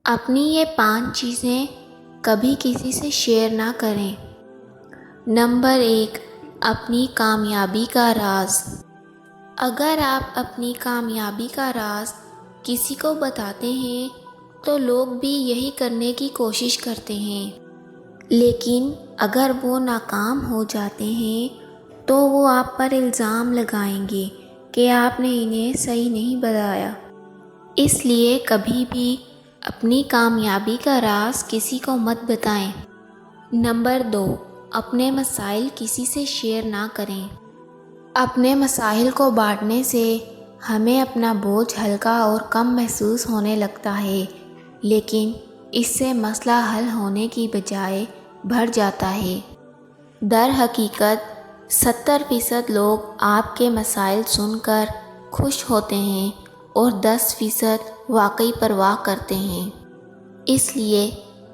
اپنی یہ 5 چیزیں کبھی کسی سے شیئر نہ کریں۔ نمبر 1، اپنی کامیابی کا راز۔ اگر آپ اپنی کامیابی کا راز کسی کو بتاتے ہیں تو لوگ بھی یہی کرنے کی کوشش کرتے ہیں، لیکن اگر وہ ناکام ہو جاتے ہیں تو وہ آپ پر الزام لگائیں گے کہ آپ نے انہیں صحیح نہیں بتایا۔ اس لیے کبھی بھی اپنی کامیابی کا راز کسی کو مت بتائیں۔ نمبر 2، اپنے مسائل کسی سے شیئر نہ کریں۔ اپنے مسائل کو بانٹنے سے ہمیں اپنا بوجھ ہلکا اور کم محسوس ہونے لگتا ہے، لیکن اس سے مسئلہ حل ہونے کی بجائے بڑھ جاتا ہے۔ در حقیقت 70% لوگ آپ کے مسائل سن کر خوش ہوتے ہیں اور 10% واقعی پرواہ کرتے ہیں۔ اس لیے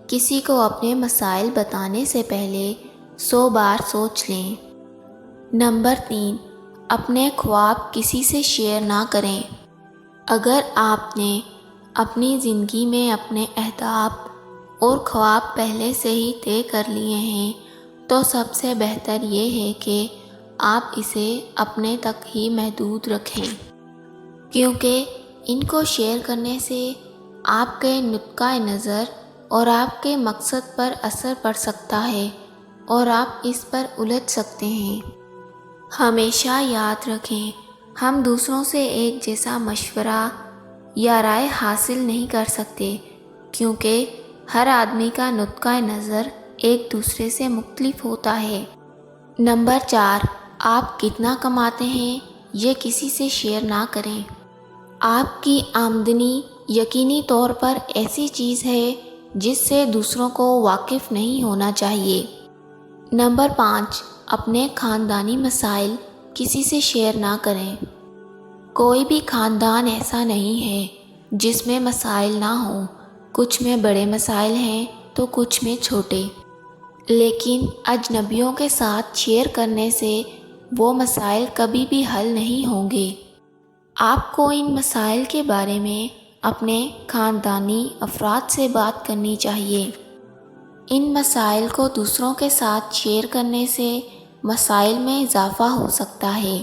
کسی کو اپنے مسائل بتانے سے پہلے 100 بار سوچ لیں۔ نمبر 3، اپنے خواب کسی سے شیئر نہ کریں۔ اگر آپ نے اپنی زندگی میں اپنے اہداف اور خواب پہلے سے ہی طے کر لیے ہیں تو سب سے بہتر یہ ہے کہ آپ اسے اپنے تک ہی محدود رکھیں، کیونکہ ان کو شیئر کرنے سے آپ کے نقطہ نظر اور آپ کے مقصد پر اثر پڑ سکتا ہے اور آپ اس پر الجھ سکتے ہیں۔ ہمیشہ یاد رکھیں، ہم دوسروں سے ایک جیسا مشورہ یا رائے حاصل نہیں کر سکتے، کیونکہ ہر آدمی کا نقطہ نظر ایک دوسرے سے مختلف ہوتا ہے۔ نمبر 4، آپ کتنا کماتے ہیں یہ کسی سے شیئر نہ کریں۔ آپ کی آمدنی یقینی طور پر ایسی چیز ہے جس سے دوسروں کو واقف نہیں ہونا چاہیے۔ نمبر 5، اپنے خاندانی مسائل کسی سے شیئر نہ کریں۔ کوئی بھی خاندان ایسا نہیں ہے جس میں مسائل نہ ہوں، کچھ میں بڑے مسائل ہیں تو کچھ میں چھوٹے، لیکن اجنبیوں کے ساتھ شیئر کرنے سے وہ مسائل کبھی بھی حل نہیں ہوں گے۔ آپ کو ان مسائل کے بارے میں اپنے خاندانی افراد سے بات کرنی چاہیے۔ ان مسائل کو دوسروں کے ساتھ شیئر کرنے سے مسائل میں اضافہ ہو سکتا ہے۔